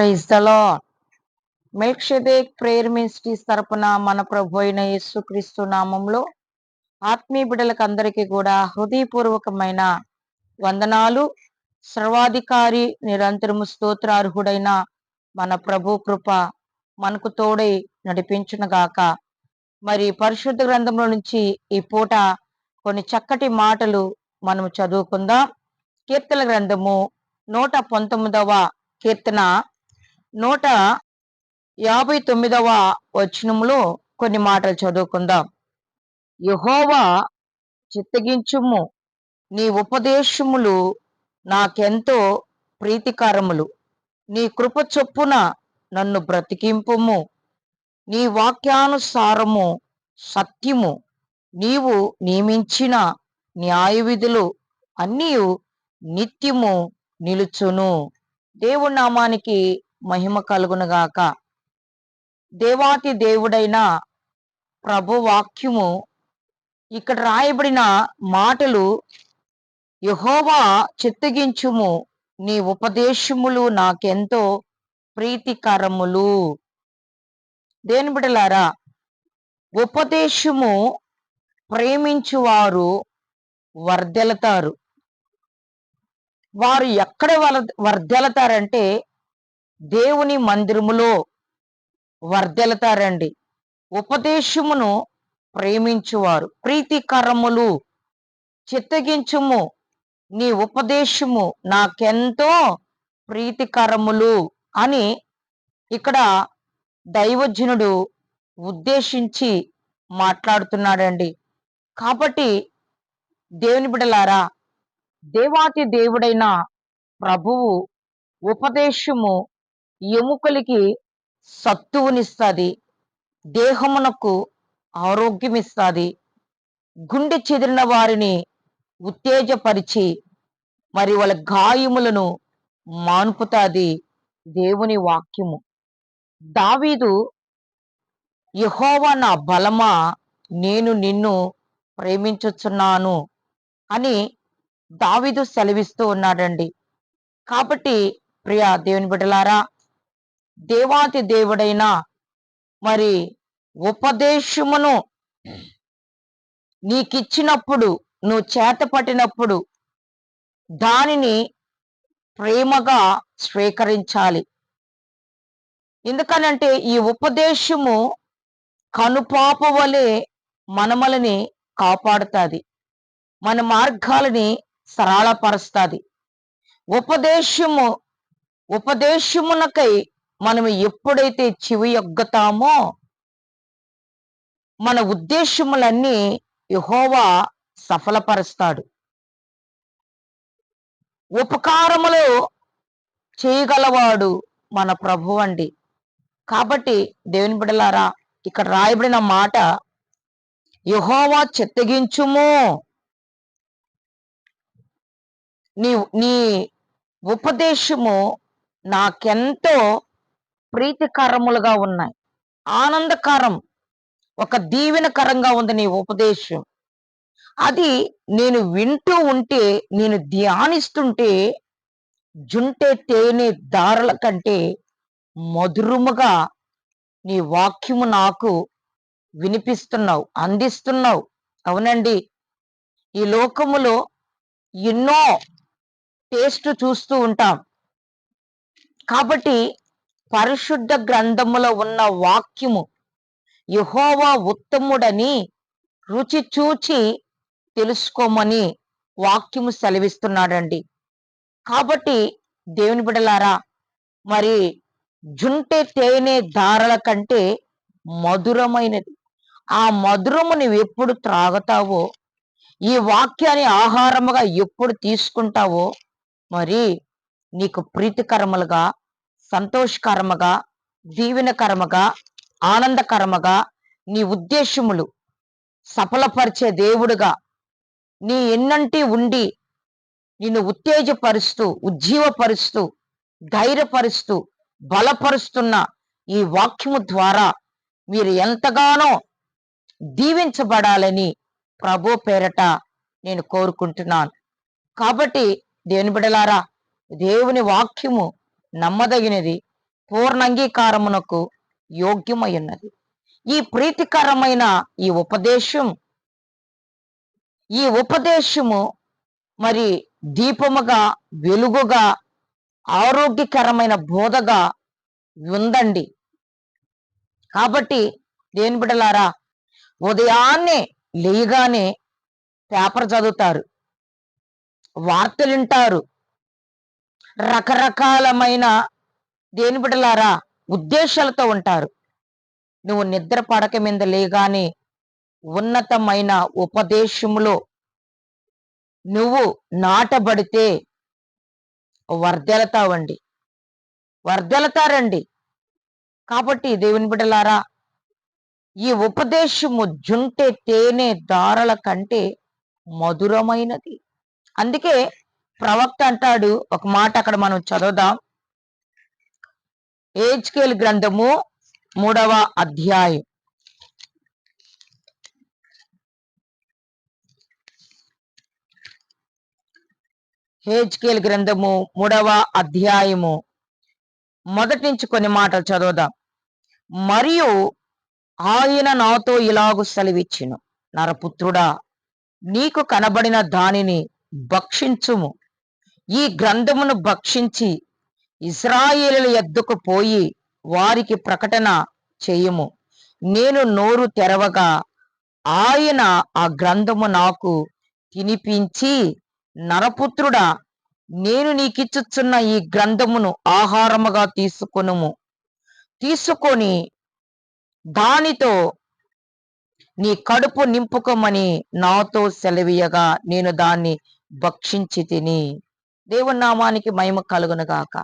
Praise the Lord. Melchizedek prayer ministries తరపున మన ప్రభు అయిన యేసుక్రీస్తు నామంలో ఆత్మీయ బిడ్డలకు అందరికీ కూడా హృదయపూర్వకమైన వందనాలు. సర్వాధికారి నిరంతరము స్తోత్రార్హుడైన మన ప్రభు కృప మనకు తోడై నడిపించునుగాక. మరి పరిశుద్ధ గ్రంథంలో నుంచి ఈ పూట కొన్ని చక్కటి మాటలు మనము చదువుకుందాం. కీర్తన గ్రంథము 119వ కీర్తన 159వ వచనములో కొన్ని మాటలు చదువుకుందాం. యెహోవా చిత్తగించుము, నీ ఉపదేశములు నాకెంతో ప్రీతికరములు. నీ కృప చొప్పున నన్ను బ్రతికింపుము. నీ వాక్యానుసారము సత్యము. నీవు నియమించిన న్యాయవిధులు అన్నీయు నిత్యము నిలుచును. దేవుడి నామానికి మహిమ కలుగునుగాక. దేవాతి దేవుడైన ప్రభు వాక్యము ఇక్కడ రాయబడిన మాటలు, యెహోవా చిత్తగించుము, నీ ఉపదేశములు నాకెంతో ప్రీతికరములు. దేని బిడ్డలారా, ఉపదేశము ప్రేమించువారు వర్ధెలతారు. వారు ఎక్కడ వర్ధెలతారంటే దేవుని మందిరములో వర్ధెలతారండి. ఉపదేశమును ప్రేమించువారు ప్రీతికరములు. చిత్తగించుము, నీ ఉపదేశము నాకెంతో ప్రీతికరములు అని ఇక్కడ దైవజనుడు ఉద్దేశించి మాట్లాడుతున్నాడండి. కాబట్టి దేవుని బిడ్డలారా, దేవాతి దేవుడైన ప్రభువు ఉపదేశము ఎముకలకి సత్తువునిస్తుంది, దేహమునకు ఆరోగ్యమిస్తుంది, గుండె చెదిరిన వారిని ఉత్తేజపరిచి మరి వాళ్ళ గాయములను మాన్పుతాది దేవుని వాక్యము. దావీదు, యెహోవా నా బలమా, నేను నిన్ను ప్రేమించుచున్నాను అని దావీదు సెలవిస్తూ ఉన్నాడండి. కాబట్టి ప్రియ దేవుని బిడ్డలారా, దేవాతి దేవుడైన మరి ఉపదేశమును నీకిచ్చినప్పుడు, నువ్వు చేత పట్టినప్పుడు దానిని ప్రేమగా స్వీకరించాలి. ఎందుకనంటే ఈ ఉపదేశము కనుపాప వలె మనమలని కాపాడుతుంది, మన మార్గాలని సరళపరుస్తుంది. ఉపదేశమునకై మనము ఎప్పుడైతే చెవి యొగ్గుతామో మన ఉద్దేశములన్నీ యెహోవా సఫలపరుస్తాడు. ఉపకారములు చేయగలవాడు మన ప్రభు అండి. కాబట్టి దేవుని బిడ్డలారా, ఇక్కడ రాయబడిన మాట, యెహోవా చిత్తగించుము, నీ ఉపదేశము నాకెంతో ప్రీతికరములుగా ఉన్నాయి. ఆనందకరం, ఒక దీవెనకరంగా ఉంది నీ ఉపదేశం. అది నేను వింటూ ఉంటే, నేను ధ్యానిస్తుంటే జుంటే తేనె దారుల కంటే మధురముగా నీ వాక్యము నాకు వినిపిస్తున్నావు, అందిస్తున్నావు. అవునండి, ఈ లోకములో ఎన్నో టేస్ట్ చూస్తూ ఉంటాం. కాబట్టి పరిశుద్ధ గ్రంథములో ఉన్న వాక్యము, యెహోవా ఉత్తముడని రుచి చూచి తెలుసుకోమని వాక్యము సెలవిస్తున్నాడండి. కాబట్టి దేవుని బిడ్డలారా, మరి జుంటె తేనె దారల కంటే మధురమైనది. ఆ మధురము నువ్వు ఎప్పుడు త్రాగుతావో, ఈ వాక్యాన్ని ఆహారముగా ఎప్పుడు తీసుకుంటావో, మరి నీకు ప్రీతికరములుగా, సంతోషకరముగా, దీవెనకరముగా, ఆనందకరముగా నీ ఉద్దేశములు సఫలపరిచే దేవుడుగా నీ ఎన్నంటి ఉండి నిన్ను ఉత్తేజపరుస్తూ, ఉజ్జీవపరుస్తూ, ధైర్యపరుస్తూ, బలపరుస్తున్న ఈ వాక్యము ద్వారా మీరు ఎంతగానో దీవించబడాలని ప్రభు పేరట నేను కోరుకుంటున్నాను. కాబట్టి దేవుని బిడ్డలారా, దేవుని వాక్యము నమ్మదగినది, పూర్ణ అంగీకారమునకు యోగ్యమై ఉన్నది. ఈ ప్రీతికరమైన ఈ ఉపదేశం ఈ ఉపదేశము మరి దీపముగా, వెలుగుగా, ఆరోగ్యకరమైన బోధగా ఉందండి. కాబట్టి దేని బిడ్డలారా, ఉదయాన్నే లేయగానే పేపర్ చదువుతారు, వార్తలు వింటారు, రకరకాలమైన దేని బిడ్డలారా ఉద్దేశాలతో ఉంటారు. నువ్వు నిద్ర పడక మీద లేగానే ఉన్నతమైన ఉపదేశములో నువ్వు నాటబడితే వర్ధెలతావండి, వర్ధెలతారండి. కాబట్టి దేవుని బిడ్డలారా, ఈ ఉపదేశము జుంటె తేనె దారల కంటే మధురమైనది. అందుకే ప్రవక్త అంటాడు, ఒక మాట అక్కడ మనం చదువుదాం. హెజ్కేలు గ్రంథము 3వ అధ్యాయం. హెజ్కేలు గ్రంథము 3వ అధ్యాయము మొదటి నుంచి కొన్ని మాటలు చదువుదాం. మరియు ఆయన నాతో ఇలాగు సెలవిచ్చెను, నరపుత్రుడా, నీకు కనబడిన దానిని భక్షించుము. ఈ గ్రంథమును భక్షించి ఇశ్రాయేలుల యొద్దకు పోయి వారికి ప్రకటన చేయుము. నేను నోరు తెరవగా ఆయన ఆ గ్రంథము నాకు తినిపించి, నరపుత్రుడా, నేను నీకిచ్చుచున్న ఈ గ్రంథమును ఆహారముగా తీసుకొని దానితో నీ కడుపు నింపుకోమని నాతో సెలవీయగా నేను దాన్ని భక్షించి తిని. దేవుని నామానికి మహిమ కలుగును గాక.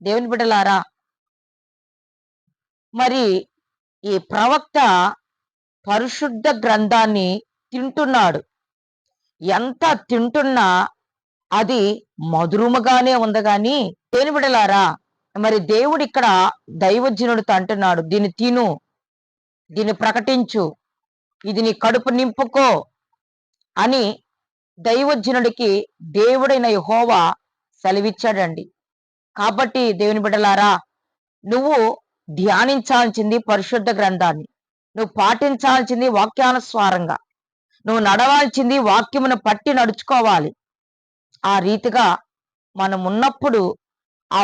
దేవుని బిడ్డలారా, మరి ఈ ప్రవక్త పరిశుద్ధ గ్రంథాన్ని తింటున్నాడు. ఎంత తింటున్నా అది మధురముగానే ఉంది. గాని దేవుని బిడ్డలారా, మరి దేవుడు ఇక్కడ దైవజనుడితో అంటున్నాడు, దీన్ని తిను, దీన్ని ప్రకటించు, ఇది నీ కడుపు నింపుకో అని దైవజనుడికి దేవుడైన యెహోవా సెలవిచ్చాడండి. కాబట్టి దేవుని బిడ్డలారా, నువ్వు ధ్యానించాల్సింది పరిశుద్ధ గ్రంథాన్ని, నువ్వు పాటించాల్సింది వాక్యానుస్వారంగా, నువ్వు నడవాల్సింది వాక్యమును పట్టి నడుచుకోవాలి. ఆ రీతిగా మనం ఉన్నప్పుడు ఆ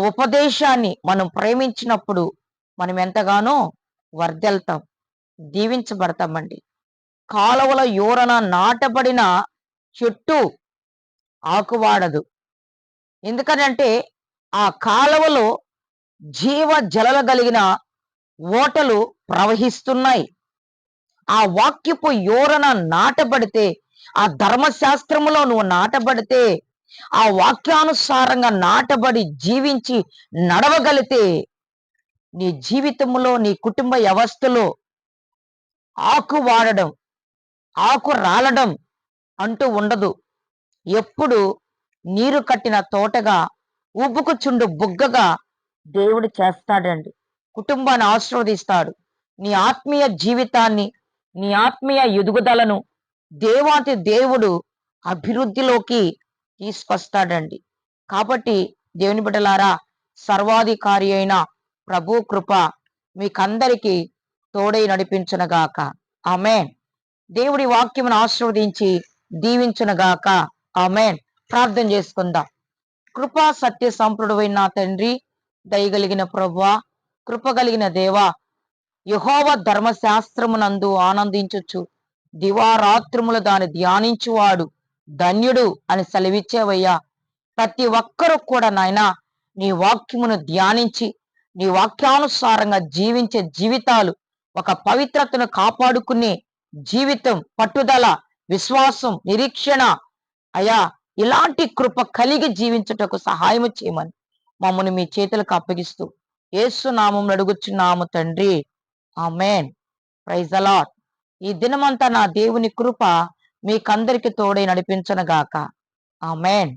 ఉపదేశాన్ని మనం ప్రేమించినప్పుడు మనం ఎంతగానో వర్ధెల్తాం, దీవించబడతామండి. కాలువల యోరన నాటబడిన చెట్టు ఆకువాడదు. ఎందుకనంటే ఆ కాలువలో జీవ జలలు కలిగిన ఓటలు ప్రవహిస్తున్నాయి. ఆ వాక్యపు యోరన నాటబడితే, ఆ ధర్మశాస్త్రములో నువ్వు నాటబడితే, ఆ వాక్యానుసారంగా నాటబడి జీవించి నడవగలితే నీ జీవితంలో, నీ కుటుంబ వ్యవస్థలో ఆకు వాడడం, ఆకు రాలడం అంటూ ఉండదు. ఎప్పుడు నీరు కట్టిన తోటగా, ఉబ్బుకుచుండు బుగ్గగా దేవుడు చేస్తాడండి. కుటుంబాన్ని ఆశీర్వదిస్తాడు. నీ ఆత్మీయ జీవితాన్ని, నీ ఆత్మీయ ఎదుగుదలను దేవాతి దేవుడు అభివృద్ధిలోకి తీసుకొస్తాడండి. కాబట్టి దేవుని బిడ్డలారా, సర్వాధికారి అయిన ప్రభు కృప మీకందరికీ తోడై నడిపించునగాక. ఆమేన్. దేవుడి వాక్యమును ఆశీర్వదించి దీవించునగాక. ఆమేన్. ప్రార్థన చేసుకుందాం. కృపా సత్య సంప్రుడువైన నా తండ్రి, దయగలిగిన ప్రభువా, కృప కలిగిన దేవా, యెహోవా ధర్మశాస్త్రమునందు ఆనందించుచు దివారాత్రములు దాన్ని ధ్యానించువాడు ధన్యుడు అని సెలవిచ్చేవయ్యా. ప్రతి ఒక్కరూ కూడా నాయనా నీ వాక్యమును ధ్యానించి నీ వాక్యానుసారంగా జీవించే జీవితాలు, ఒక పవిత్రతను కాపాడుకునే జీవితం, పట్టుదల, విశ్వాసం, నిరీక్షణ అయా, ఇలాంటి కృప కలిగి జీవించుటకు సహాయం చేయమని మమ్మల్ని మీ చేతులకు అప్పగిస్తూ యేసు నామములో అడుగుచున్నాము తండ్రి. ఆమేన్. Praise the Lord. ఈ దినమంతా నా దేవుని కృప మీకందరికి తోడై నడిపించునుగాక. ఆమేన్.